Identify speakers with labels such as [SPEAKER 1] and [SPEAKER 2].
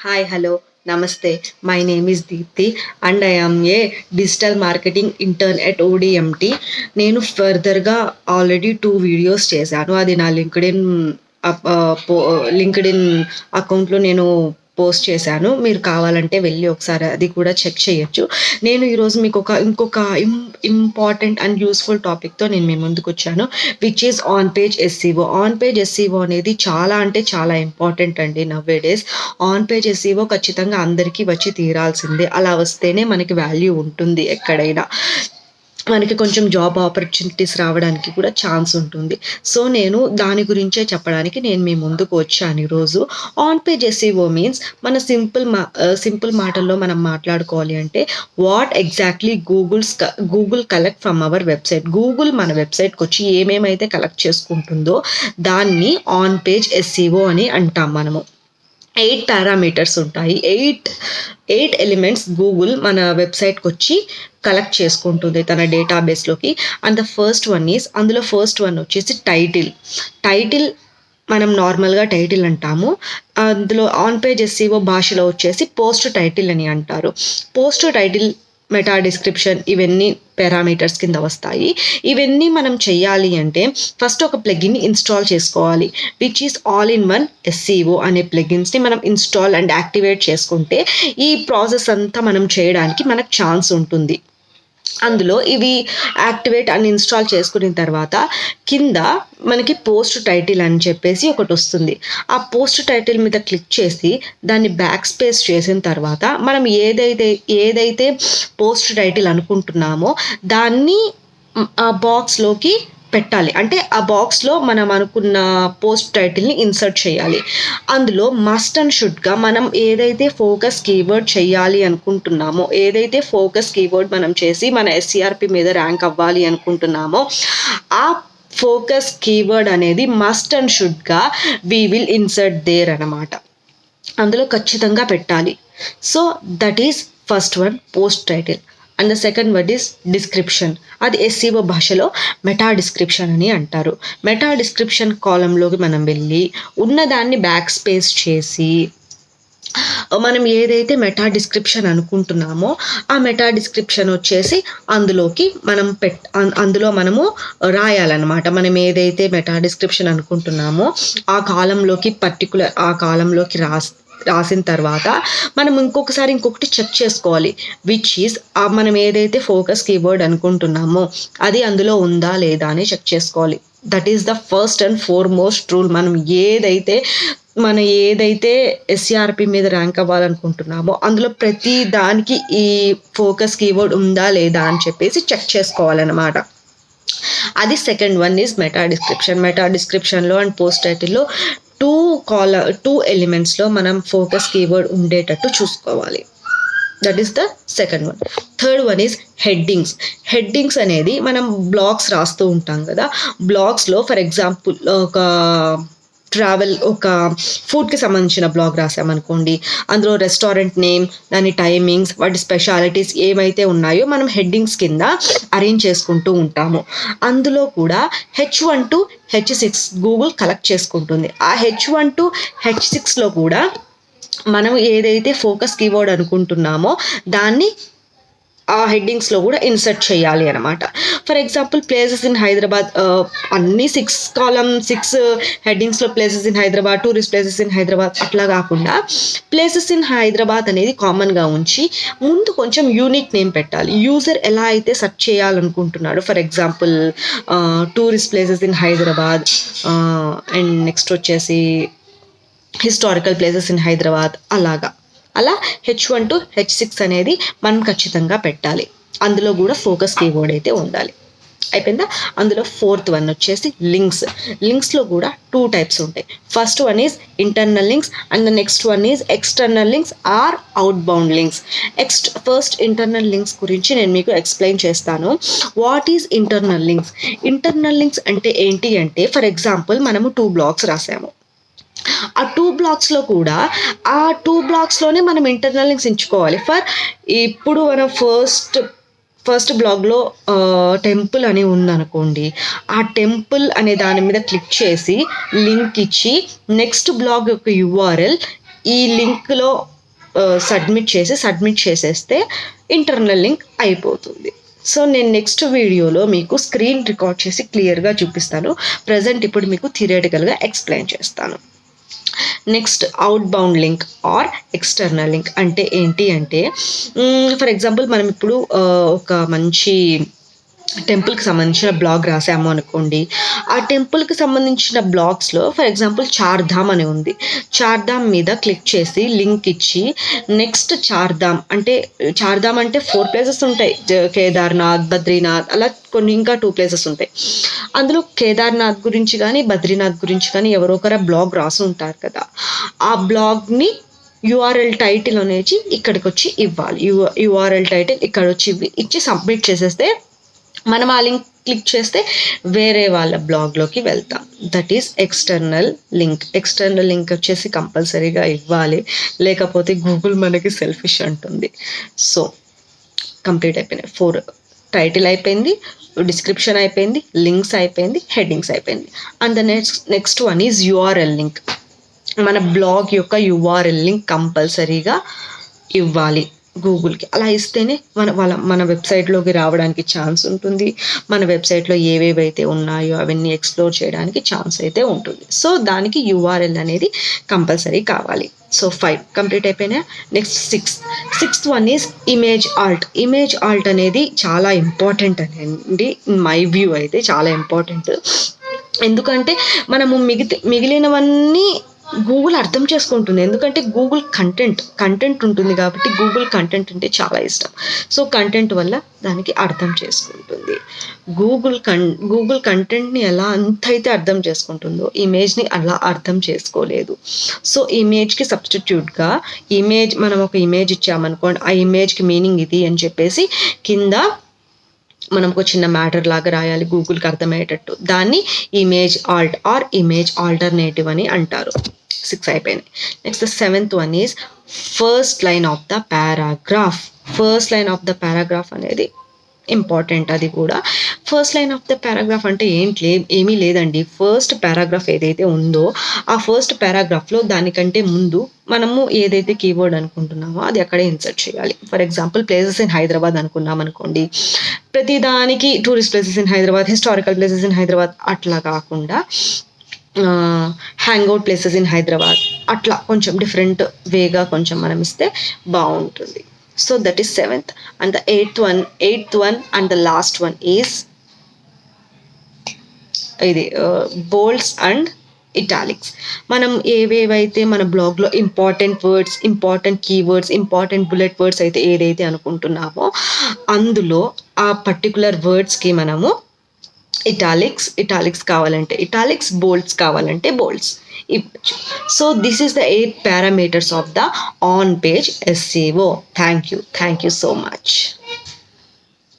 [SPEAKER 1] Hi, hello, namaste. My name is Deepthi and I am a digital marketing intern at ODMT. నేను ఫర్దర్గా already 2 videos చేశాను. అది నా LinkedIn అకౌంట్లో నేను పోస్ట్ చేశాను. మీరు కావాలంటే వెళ్ళి ఒకసారి అది కూడా చెక్ చేయొచ్చు. నేను ఈరోజు మీకు ఇంకొక ఇంపార్టెంట్ అండ్ యూస్ఫుల్ టాపిక్తో నేను మీ ముందుకు వచ్చాను, which is on page SCO. On page SCO అనేది చాలా అంటే చాలా ఇంపార్టెంట్ అండి నవ్వే డేస్. ఆన్ పేజ్ ఎస్సీఓ ఖచ్చితంగా అందరికీ వచ్చి తీరాల్సిందే. అలా వస్తేనే మనకి వాల్యూ ఉంటుంది, ఎక్కడైనా మనకి కొంచెం జాబ్ ఆపర్చునిటీస్ రావడానికి కూడా ఛాన్స్ ఉంటుంది. సో నేను దాని గురించే చెప్పడానికి నేను మీ ముందుకు వచ్చాను ఈరోజు. ఆన్ పేజ్ ఎస్ఈఓ మీన్స్ మన సింపుల్ మాటల్లో మనం మాట్లాడుకోవాలి అంటే what exactly Google collect from our website. Google మన వెబ్సైట్కి వచ్చి ఏమేమైతే కలెక్ట్ చేసుకుంటుందో దాన్ని ఆన్ పేజ్ ఎస్ఈఓ అని అంటాం మనము. 8 పారామీటర్స్ ఉంటాయి. ఎయిట్ ఎలిమెంట్స్ గూగుల్ మన వెబ్సైట్కి వచ్చి కలెక్ట్ చేసుకుంటుంది తన డేటాబేస్లోకి. అండ్ ఫస్ట్ వన్ వచ్చేసి టైటిల్ మనం నార్మల్గా టైటిల్ అంటాము. అందులో ఆన్ పేజ్ ఎస్ఈఓ భాషలో వచ్చేసి పోస్ట్ టైటిల్ అని అంటారు. పోస్ట్ టైటిల్, మెటా డిస్క్రిప్షన్, ఇవన్నీ పారామీటర్స్ కింద వస్తాయి. ఇవన్నీ మనం చెయ్యాలి అంటే ఫస్ట్ ఒక ప్లగిన్ని ఇన్స్టాల్ చేసుకోవాలి, which is all in one SCO అనే ప్లగిన్స్ని మనం ఇన్స్టాల్ అండ్ యాక్టివేట్ చేసుకుంటే ఈ ప్రాసెస్ అంతా మనం చేయడానికి మనకు ఛాన్స్ ఉంటుంది. అందులో ఇవి యాక్టివేట్ అండ్ ఇన్స్టాల్ చేసుకున్న తర్వాత కింద మనకి పోస్ట్ టైటిల్ అని చెప్పేసి ఒకటి వస్తుంది. ఆ పోస్ట్ టైటిల్ మీద క్లిక్ చేసి దాన్ని బ్యాక్ స్పేస్ చేసిన తర్వాత మనం ఏదైతే పోస్ట్ టైటిల్ అనుకుంటున్నామో దాన్ని ఆ బాక్స్లోకి పెట్టాలి. అంటే ఆ బాక్స్లో మనం అనుకున్న పోస్ట్ టైటిల్ని ఇన్సర్ట్ చేయాలి. అందులో మస్ట్ అండ్ షుడ్గా మనం ఏదైతే ఫోకస్ కీవర్డ్ చేయాలి అనుకుంటున్నామో, ఏదైతే ఫోకస్ కీవర్డ్ మనం చేసి మన ఎస్సీఆర్పి మీద ర్యాంక్ అవ్వాలి అనుకుంటున్నామో ఆ ఫోకస్ కీవర్డ్ అనేది మస్ట్ అండ్ షుడ్గా వీ విల్ ఇన్సర్ట్ దేర్ అన్నమాట. అందులో ఖచ్చితంగా పెట్టాలి. So that is first one, post title. And the second word is description. అది ఎస్సీఓ భాషలో మెటా డిస్క్రిప్షన్ అని అంటారు. మెటా డిస్క్రిప్షన్ కాలంలోకి మనం వెళ్ళి ఉన్నదాన్ని బ్యాక్ స్పేస్ చేసి మనం ఏదైతే మెటా డిస్క్రిప్షన్ అనుకుంటున్నామో ఆ మెటా డిస్క్రిప్షన్ వచ్చేసి అందులో మనము రాయాలన్నమాట. మనం ఏదైతే మెటా డిస్క్రిప్షన్ అనుకుంటున్నామో ఆ కాలంలోకి రాసిన తర్వాత మనం ఇంకొకటి చెక్ చేసుకోవాలి, విచ్ ఈస్ మనం ఏదైతే ఫోకస్ కీవర్డ్ అనుకుంటున్నామో అది అందులో ఉందా లేదా అని చెక్ చేసుకోవాలి. That is the first and foremost rule. మనం ఏదైతే ఎస్సీఆర్పి మీద ర్యాంక్ అవ్వాలనుకుంటున్నామో అందులో ప్రతి దానికి ఈ ఫోకస్ కీవర్డ్ ఉందా లేదా అని చెప్పేసి చెక్ చేసుకోవాలన్నమాట. అది సెకండ్ వన్ ఈజ్ మెటా డిస్క్రిప్షన్లో అండ్ పోస్ట్ టైటిల్లో 2 ఎలిమెంట్స్లో మనం ఫోకస్ కీవర్డ్ ఉండేటట్టు చూసుకోవాలి. That is the second one. Third one is headings అనేది మనం బ్లాగ్స్ రాస్తూ ఉంటాం కదా. బ్లాగ్స్లో ఫర్ ఎగ్జాంపుల్ ఒక ఫుడ్కి సంబంధించిన బ్లాగ్ రాసామనుకోండి, అందులో రెస్టారెంట్ నేమ్, దాని టైమింగ్స్, వాటి స్పెషాలిటీస్ ఏమైతే ఉన్నాయో మనం హెడ్డింగ్స్ కింద అరేంజ్ చేసుకుంటూ ఉంటాము. అందులో కూడా H1 to H6 Google collect చేసుకుంటుంది. ఆ H1 to H6లో కూడా మనం ఏదైతే ఫోకస్ కీవర్డ్ అనుకుంటున్నామో దాన్ని ఆ హెడ్డింగ్స్లో కూడా ఇన్సర్ట్ చేయాలి అనమాట. For example places in Hyderabad, అన్ని 6 హెడ్డింగ్స్లో places in Hyderabad, tourist places in Hyderabad అట్లా కాకుండా ప్లేసెస్ ఇన్ హైదరాబాద్ అనేది కామన్గా ఉంచి ముందు కొంచెం యూనిక్ నేమ్ పెట్టాలి. యూజర్ ఎలా అయితే సెర్చ్ చేయాలనుకుంటున్నాడు, for example tourist places in Hyderabad and next వచ్చేసి హిస్టారికల్ ప్లేసెస్ ఇన్ హైదరాబాద్, అలా H1 to H6 అనేది మనం ఖచ్చితంగా పెట్టాలి. అందులో కూడా ఫోకస్ కీవర్డ్ అయితే ఉండాలి. అయిపోయిందా? అందులో ఫోర్త్ వన్ వచ్చేసి లింక్స్లో కూడా 2 టైప్స్ ఉంటాయి. First one is internal links and the next one is external links or outbound links. First internal links గురించి నేను మీకు ఎక్స్ప్లెయిన్ చేస్తాను. వాట్ ఈజ్ ఇంటర్నల్ లింక్స్ అంటే ఏంటి అంటే, ఫర్ ఎగ్జాంపుల్ మనము 2 బ్లాగ్స్ రాసాము. ఆ 2 బ్లాగ్స్లోనే మనం ఇంటర్నల్ లింక్స్ ఎంచుకోవాలి. ఇప్పుడు మనం ఫస్ట్ బ్లాగ్లో టెంపుల్ అని ఉందనుకోండి, ఆ టెంపుల్ అనే దాని మీద క్లిక్ చేసి లింక్ ఇచ్చి నెక్స్ట్ బ్లాగ్ యొక్క URL ఈ లింక్లో సబ్మిట్ చేసేస్తే ఇంటర్నల్ లింక్ అయిపోతుంది. సో నేను నెక్స్ట్ వీడియోలో మీకు స్క్రీన్ రికార్డ్ చేసి క్లియర్గా చూపిస్తాను. ప్రజెంట్ ఇప్పుడు మీకు థియరిటికల్గా ఎక్స్ప్లెయిన్ చేస్తాను. Next out bound link or external link అంటే ఏంటి అంటే, ఫర్ ఎగ్జాంపుల్ మనం ఇప్పుడు ఒక మంచి టెంపుల్కి సంబంధించిన బ్లాగ్ రాసాము అనుకోండి. ఆ టెంపుల్కి సంబంధించిన బ్లాగ్స్లో ఫర్ ఎగ్జాంపుల్ చార్ధామ్ అని ఉంది. చార్ధామ్ మీద క్లిక్ చేసి లింక్ ఇచ్చి నెక్స్ట్ చార్ధామ్ అంటే 4 ప్లేసెస్ ఉంటాయి. కేదార్నాథ్, బద్రీనాథ్, అలా కొన్ని ఇంకా 2 ప్లేసెస్ ఉంటాయి. అందులో కేదార్నాథ్ గురించి కానీ బద్రీనాథ్ గురించి కానీ ఎవరో ఒకరు బ్లాగ్ రాసి ఉంటారు కదా. ఆ బ్లాగ్ని యూఆర్ఎల్ టైటిల్ అనేది ఇక్కడికి వచ్చి ఇవ్వాలి. యూఆర్ఎల్ టైటిల్ ఇక్కడ వచ్చి ఇచ్చి సబ్మిట్ చేసేస్తే మనం ఆ లింక్ క్లిక్ చేస్తే వేరే వాళ్ళ బ్లాగ్లోకి వెళ్తాం. That is external link. External link వచ్చేసి కంపల్సరీగా ఇవ్వాలి, లేకపోతే గూగుల్ మనకి సెల్ఫిష్ అంటుంది. సో కంప్లీట్ అయిపోయినాయి. 4 టైటిల్ అయిపోయింది, డిస్క్రిప్షన్ అయిపోయింది, లింక్స్ అయిపోయింది, హెడ్డింగ్స్ అయిపోయింది. And the next one is URL link. మన బ్లాగ్ యొక్క యూఆర్ఎల్ లింక్ కంపల్సరీగా ఇవ్వాలి గూగుల్కి. అలా ఇస్తేనే మన వెబ్సైట్లోకి రావడానికి ఛాన్స్ ఉంటుంది. మన వెబ్సైట్లో ఏవేవైతే ఉన్నాయో అవన్నీ ఎక్స్ప్లోర్ చేయడానికి ఛాన్స్ అయితే ఉంటుంది. సో దానికి యూఆర్ఎల్ అనేది కంపల్సరీ కావాలి. సో 5 కంప్లీట్ అయిపోయినా. Next sixth one is image Alt. Image Alt అనేది చాలా ఇంపార్టెంట్ అండి. మై వ్యూ అయితే చాలా ఇంపార్టెంట్. ఎందుకంటే మనము మిగిలినవన్నీ గూగుల్ అర్థం చేసుకుంటుంది. ఎందుకంటే గూగుల్ కంటెంట్ ఉంటుంది కాబట్టి గూగుల్ కంటెంట్ అంటే చాలా ఇష్టం. సో కంటెంట్ వల్ల దానికి అర్థం చేసుకుంటుంది. గూగుల్ కంటెంట్ని ఎలా అంతైతే అర్థం చేసుకుంటుందో ఇమేజ్ని అలా అర్థం చేసుకోలేదు. సో ఇమేజ్కి సబ్స్టిట్యూట్గా మనం ఒక ఇమేజ్ ఇచ్చామనుకోండి, ఆ ఇమేజ్కి మీనింగ్ ఇది అని చెప్పేసి కింద మనం ఒక చిన్న మ్యాటర్ లాగా రాయాలి గూగుల్కి అర్థమయ్యేటట్టు. దాన్ని image alt or image alternative అని అంటారు. 6 అయిపోయినాయి. Next 7th one is first line of the paragraph. First line of the paragraph అనేది ఇంపార్టెంట్. అది కూడా first line of the paragraph అంటే ఏమీ లేదండి. ఫస్ట్ పారాగ్రాఫ్ ఏదైతే ఉందో ఆ ఫస్ట్ పారాగ్రాఫ్లో దానికంటే ముందు మనము ఏదైతే కీవర్డ్ అనుకుంటున్నామో అది అక్కడే ఇన్సర్ట్ చేయాలి. For example places in Hyderabad అనుకున్నాం అనుకోండి, ప్రతిదానికి tourist places in Hyderabad, historical places in Hyderabad అట్లా కాకుండా హ్యాంగ్అవుట్ ప్లేసెస్ ఇన్ హైదరాబాద్ అట్లా కొంచెం డిఫరెంట్ వేగా కొంచెం మనం ఇస్తే బాగుంటుంది. So that is 7th. And the 8th one and the last one is ఇది బోల్డ్స్ అండ్ ఇటాలిక్స్. మనం ఏవేవైతే మన బ్లాగ్లో important words, important keywords, important bullet words అయితే ఏదైతే అనుకుంటున్నామో అందులో ఆ పర్టికులర్ వర్డ్స్కి మనము ఇటాలిక్స్ కావాలంటే ఇటాలిక్స్, బోల్డ్స్ కావాలంటే బోల్డ్స్ ఇవ్వచ్చు. So this is the 8 parameters of the on page SEO. Thank you so much.